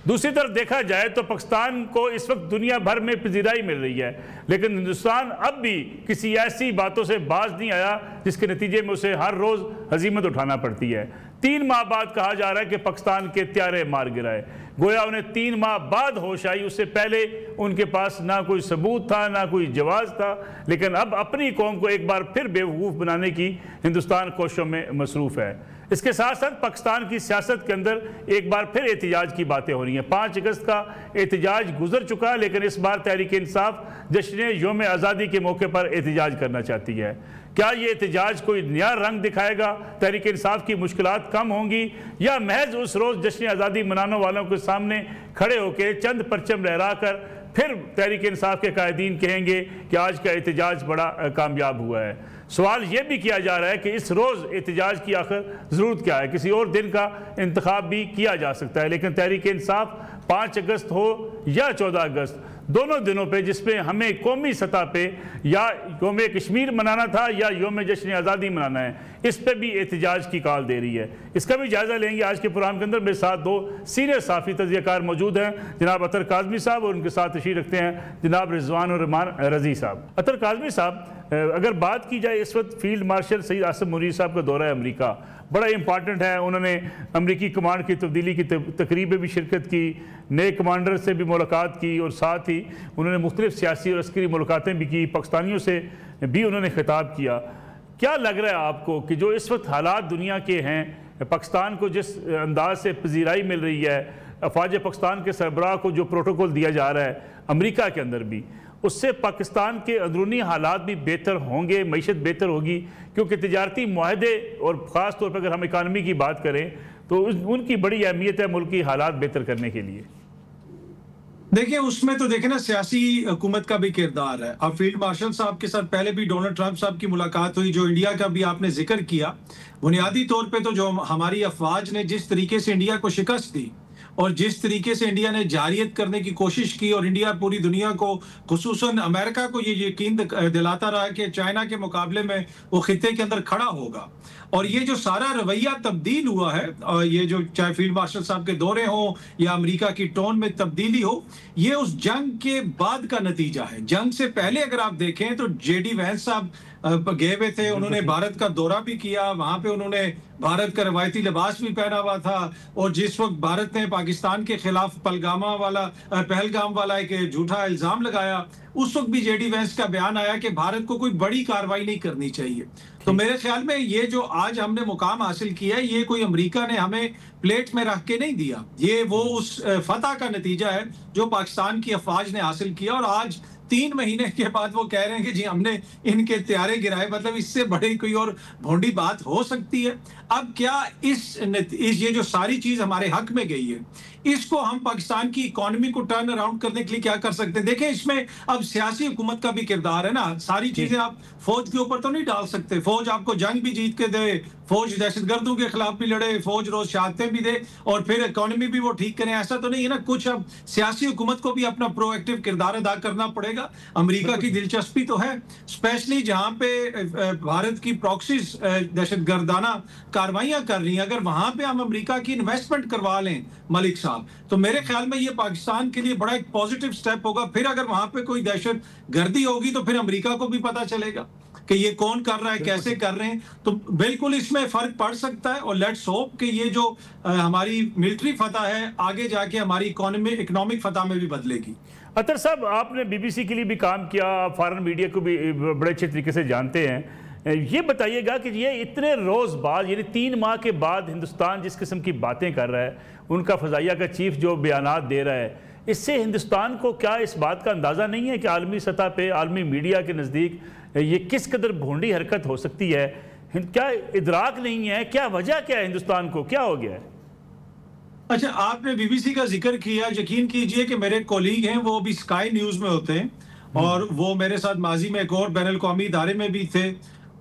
दूसरी तरफ देखा जाए तो पाकिस्तान को इस वक्त दुनिया भर में पजीराई मिल रही है, लेकिन हिंदुस्तान अब भी किसी ऐसी बातों से बाज नहीं आया जिसके नतीजे में उसे हर रोज़ हजीमत उठाना पड़ती है। 3 माह बाद कहा जा रहा है कि पाकिस्तान के त्यारे मार गिराए, गोया उन्हें 3 माह बाद होश आई, उससे पहले उनके पास ना कोई सबूत था ना कोई जवाब था। लेकिन अब अपनी कौम को एक बार फिर बेवकूफ़ बनाने की हिंदुस्तान कोशिशों में मसरूफ़ है। इसके साथ साथ पाकिस्तान की सियासत के अंदर एक बार फिर एहतजाज की बातें हो रही हैं। 5 अगस्त का एहतजाज गुजर चुका, लेकिन इस बार तहरीक इंसाफ जश्न यौम आज़ादी के मौके पर एहतजाज करना चाहती है। क्या ये एहतजाज कोई नया रंग दिखाएगा, तहरीक इंसाफ की मुश्किलात कम होंगी, या महज उस रोज़ जश्न आज़ादी मनाने वालों के सामने खड़े होकर चंद परचम लहरा कर फिर तहरीक इंसाफ के कायदीन कहेंगे कि आज का एहतजाज बड़ा कामयाब हुआ है। सवाल ये भी किया जा रहा है कि इस रोज़ एहतजाज की आखिर ज़रूरत क्या है, किसी और दिन का इंतखाब भी किया जा सकता है। लेकिन तहरीक इंसाफ 5 अगस्त हो या 14 अगस्त, दोनों दिनों पे जिसमें हमें कौमी सतह पे या योम कश्मीर मनाना था या योम जश्न आज़ादी मनाना है, इस पर भी एहतजाज की कॉल दे रही है। इसका भी जायज़ा लेंगे आज के प्रोग्राम के अंदर। मेरे साथ 2 सीनियर साफ़ी तजज़ियाकार मौजूद हैं, जनाब अतर काज़मी साहब, और उनके साथ तशरीफ़ रखते हैं जनाब रिजवान और रहमान रज़ी साहब। अतर काज़मी साहब, अगर बात की जाए इस वक्त फील्ड मार्शल सईद आसिम मुनीर साहब का दौरा है अमरीका, बड़ा इंपॉर्टेंट है। उन्होंने अमरीकी कमांड की तब्दीली की तकरीब में भी शिरकत की, नए कमांडर से भी मुलाकात की, और साथ ही उन्होंने मुख्तलिफ सियासी और अस्करी मुलाकातें भी की, पाकिस्तानियों से भी उन्होंने खिताब किया। क्या लग रहा है आपको कि जो इस वक्त हालात दुनिया के हैं, पाकिस्तान को जिस अंदाज से पजीराई मिल रही है, अफवाज पाकिस्तान के सरबराह को जो प्रोटोकॉल दिया जा रहा है अमरीका के अंदर भी, उससे पाकिस्तान के अंदरूनी हालात भी बेहतर होंगे, मईशत बेहतर होगी? क्योंकि तिजारती मुआहदे और ख़ास तौर पर अगर हम इकानमी की बात करें तो उनकी बड़ी अहमियत है मुल्क की हालात बेहतर करने के लिए। देखिए, उसमें तो देखें ना, सियासी हुकूमत का भी किरदार है। अब फील्ड मार्शल साहब के साथ पहले भी डोनाल्ड ट्रंप साहब की मुलाकात हुई, जो इंडिया का भी आपने जिक्र किया। बुनियादी तौर पे तो जो हमारी अफवाज ने जिस तरीके से इंडिया को शिकस्त दी और जिस तरीके से इंडिया ने जारियत करने की कोशिश की, और इंडिया पूरी दुनिया को, खुसूसन अमेरिका को ये यकीन दिलाता रहा कि चाइना के मुकाबले में वो खित्ते के अंदर खड़ा होगा। और ये जो सारा रवैया तब्दील हुआ है, ये जो चाहे फील्ड मार्शल साहब के दौरे हो या अमेरिका की टोन में तब्दीली हो, ये उस जंग के बाद का नतीजा है। जंग से पहले अगर आप देखें तो जेडी वैंस साहब गए हुए थे, उन्होंने भारत का दौरा भी किया, वहां पे उन्होंने भारत का रवायती लिबास भी पहना हुआ था। और जिस वक्त भारत ने पाकिस्तान के खिलाफ पहलगाम वाला एक झूठा इल्जाम लगाया, उस वक्त भी जेडी वैंस का बयान आया कि भारत को कोई बड़ी कार्रवाई नहीं करनी चाहिए। तो मेरे ख्याल में ये जो आज हमने मुकाम हासिल किया है, ये कोई अमेरिका ने हमें प्लेट में रख के नहीं दिया, ये वो उस फतह का नतीजा है जो पाकिस्तान की अफवाज ने हासिल किया। और आज 3 महीने के बाद वो कह रहे हैं कि जी हमने इनके त्यारे गिराए, मतलब इससे बड़ी कोई और भोंडी बात हो सकती है? अब क्या ये जो सारी चीज हमारे हक में गई है, इसको हम पाकिस्तान की इकोनॉमी को टर्न अराउंड करने के लिए क्या कर सकते हैं? देखें, इसमें अब सियासी हुकूमत का भी किरदार है ना। सारी चीजें आप फौज के ऊपर तो नहीं डाल सकते। फौज आपको जंग भी जीत के दे, फौज दहशतगर्दों के खिलाफ भी लड़े, फौज रोज शहादतें भी दे, और फिर इकोनॉमी भी वो ठीक करें, ऐसा तो नहीं है ना। कुछ अब सियासी हुकूमत को भी अपना प्रोएक्टिव किरदार अदा करना पड़ेगा। अमेरिका की दिलचस्पी तो है, स्पेशली जहां पे भारत की प्रॉक्सीज दहशतगर्दाना कार्रवाइयां कर रही हैं, अगर वहां पे हम अमेरिका की इन्वेस्टमेंट करवा लें मलिक साहब, तो मेरे ख्याल में ये पाकिस्तान के लिए बड़ा एक पॉजिटिव स्टेप होगा। फिर अगर वहां पे कोई दहशत गर्दी होगी तो फिर अमेरिका को भी पता चलेगा कि ये कौन कर रहा है, कैसे कर रहे हैं। तो बिल्कुल इसमें फर्क पड़ सकता है, और लेट्स होप कि ये जो हमारी मिलिट्री फतह है आगे जाके हमारी इकोनॉमिक फतह में भी बदलेगी। अतर साहब, आपने बीबीसी के लिए भी काम किया, आप फॉरेन मीडिया को भी बड़े अच्छे तरीके से जानते हैं। ये बताइएगा कि ये इतने रोज़ बाद, यानी 3 माह के बाद हिंदुस्तान जिस किस्म की बातें कर रहा है, उनका फ़ज़ाइया का चीफ जो बयानात दे रहा है, इससे हिंदुस्तान को क्या इस बात का अंदाज़ा नहीं है कि आलमी सतह पे, आलमी मीडिया के नज़दीक ये किस कदर भोंडी हरकत हो सकती है? क्या इदराक नहीं है? क्या वजह क्या है? हिंदुस्तान को क्या हो गया है? अच्छा, आपने बीबीसी का जिक्र किया, यकीन कीजिए कि मेरे कोलीग हैं, वो भी स्काई न्यूज में होते हैं, और वो मेरे साथ माजी में एक और बैनुल कौमी इदारे में भी थे।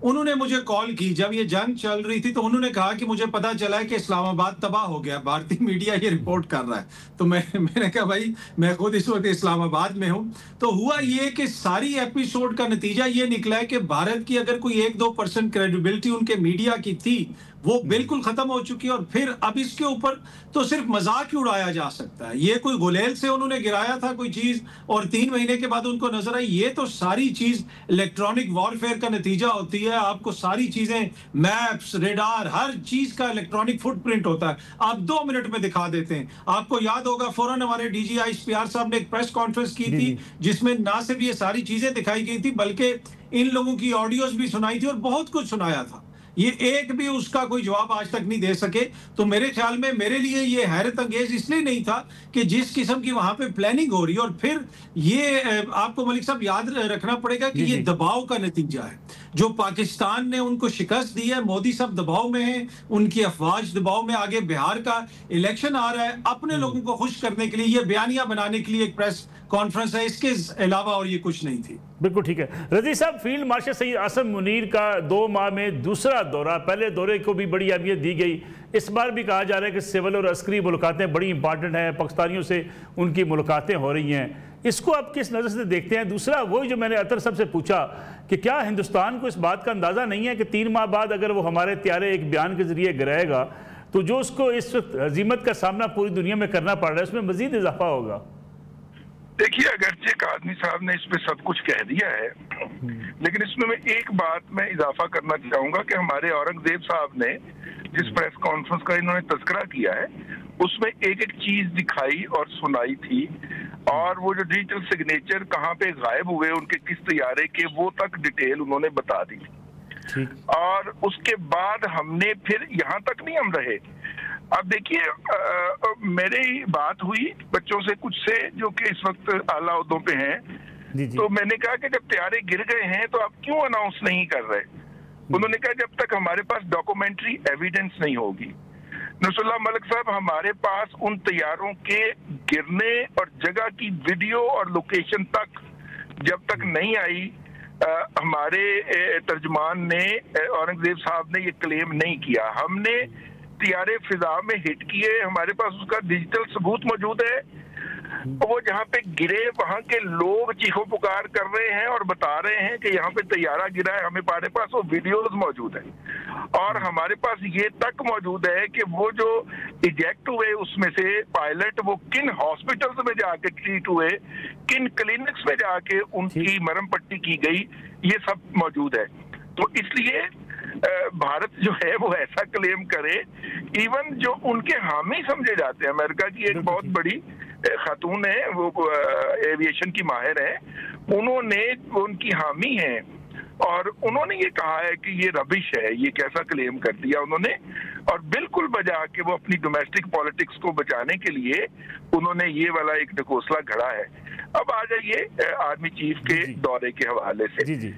उन्होंने मुझे कॉल की जब ये जंग चल रही थी, तो उन्होंने कहा कि मुझे पता चला है कि इस्लामाबाद तबाह हो गया, भारतीय मीडिया ये रिपोर्ट कर रहा है। तो मैंने कहा भाई, मैं खुद इस वक्त इस्लामाबाद में हूँ। तो हुआ ये कि सारी एपिसोड का नतीजा ये निकला है कि भारत की अगर कोई 1-2% क्रेडिबिलिटी उनके मीडिया की थी, वो बिल्कुल खत्म हो चुकी है। और फिर अब इसके ऊपर तो सिर्फ मजाक ही उड़ाया जा सकता है। ये कोई गुलेल से उन्होंने गिराया था कोई चीज और 3 महीने के बाद उनको नजर आई। ये तो सारी चीज इलेक्ट्रॉनिक वॉरफेयर का नतीजा होती है। आपको सारी चीजें, मैप्स, रेडार, हर चीज का इलेक्ट्रॉनिक फुटप्रिंट होता है। आप 2 मिनट में दिखा देते हैं। आपको याद होगा फौरन हमारे डीजीआई पीआर साहब ने एक प्रेस कॉन्फ्रेंस की थी जिसमें ना सिर्फ ये सारी चीजें दिखाई गई थी बल्कि इन लोगों की ऑडियोज भी सुनाई थी और बहुत कुछ सुनाया था। ये एक भी उसका कोई जवाब आज तक नहीं दे सके। तो मेरे ख्याल में मेरे लिए ये हैरत अंगेज इसलिए नहीं था कि जिस किस्म की वहां पे प्लानिंग हो रही है और फिर ये आपको मलिक साहब याद रखना पड़ेगा कि ये दबाव का नतीजा है। जो पाकिस्तान ने उनको शिकस्त दी है, मोदी साहब दबाव में हैं, उनकी अफवाज दबाव में, आगे बिहार का इलेक्शन आ रहा है, अपने लोगों को खुश करने के लिए ये बयानिया बनाने के लिए एक प्रेस कॉन्फ्रेंस है, इसके अलावा और ये कुछ नहीं थी। बिल्कुल ठीक है। रजी साहब, फील्ड मार्शल सईद आसम मुनीर का 2 माह में दूसरा दौरा, पहले दौरे को भी बड़ी अहमियत दी गई, इस बार भी कहा जा रहा है कि सिविल और अस्करी मुलाकातें बड़ी इंपॉर्टेंट हैं, पाकिस्तानियों से उनकी मुलाकातें हो रही हैं, इसको आप किस नज़र से देखते हैं? दूसरा वही जो मैंने अतर साहब से पूछा कि क्या हिंदुस्तान को इस बात का अंदाज़ा नहीं है कि 3 माह बाद अगर वो हमारे त्यारे एक बयान के जरिए गिराएगा तो जो उसको इस वक्त हजीमत का सामना पूरी दुनिया में करना पड़ रहा है उसमें मजीद इजाफा होगा? देखिए, अगरचे कादमी साहब ने इसमें सब कुछ कह दिया है, लेकिन इसमें मैं एक बात में इजाफा करना चाहूंगा कि हमारे औरंगजेब साहब ने जिस प्रेस कॉन्फ्रेंस का इन्होंने तस्करा किया है उसमें एक एक चीज दिखाई और सुनाई थी, और वो जो डिजिटल सिग्नेचर कहाँ पे गायब हुए उनके किस तैयारे के, वो तक डिटेल उन्होंने बता दी। और उसके बाद हमने फिर यहाँ तक नहीं हम रहे। अब देखिए, मेरी बात हुई बच्चों से कुछ से जो कि इस वक्त आला ओहदों पे हैं, तो मैंने कहा कि जब तैयारे गिर गए हैं तो आप क्यों अनाउंस नहीं कर रहे? उन्होंने कहा जब तक हमारे पास डॉक्यूमेंट्री एविडेंस नहीं होगी। नसरुल्लाह मलिक साहब, हमारे पास उन तैयारों के गिरने और जगह की वीडियो और लोकेशन तक जब तक नहीं आई, हमारे तर्जुमान ने, औरंगजेब साहब ने ये क्लेम नहीं किया। हमने तैयारे फिजा में हिट किए, हमारे पास उसका डिजिटल सबूत मौजूद है। वो जहाँ पे गिरे वहां के लोग चीखों पुकार कर रहे हैं और बता रहे हैं कि यहाँ पे तैयारा गिरा है। हमारे पास वो वीडियोस मौजूद है और हमारे पास ये तक मौजूद है कि वो जो इजेक्ट हुए उसमें से पायलट, वो किन हॉस्पिटल्स में जाके ट्रीट हुए, किन क्लिनिक्स में जाके उनकी मरहम पट्टी की गई, ये सब मौजूद है। तो इसलिए भारत जो है वो ऐसा क्लेम करे, इवन जो उनके हामी समझे जाते हैं, अमेरिका की एक बहुत बड़ी खातून है, वो एविएशन की माहिर है, उन्होंने उनकी हामी है और उन्होंने ये कहा है कि ये रबिश है, ये कैसा क्लेम कर दिया उन्होंने। और बिल्कुल बजा के वो अपनी डोमेस्टिक पॉलिटिक्स को बचाने के लिए उन्होंने ये वाला एक ढकोसला घड़ा है। अब आ जाइए आर्मी चीफ के दौरे के हवाले से।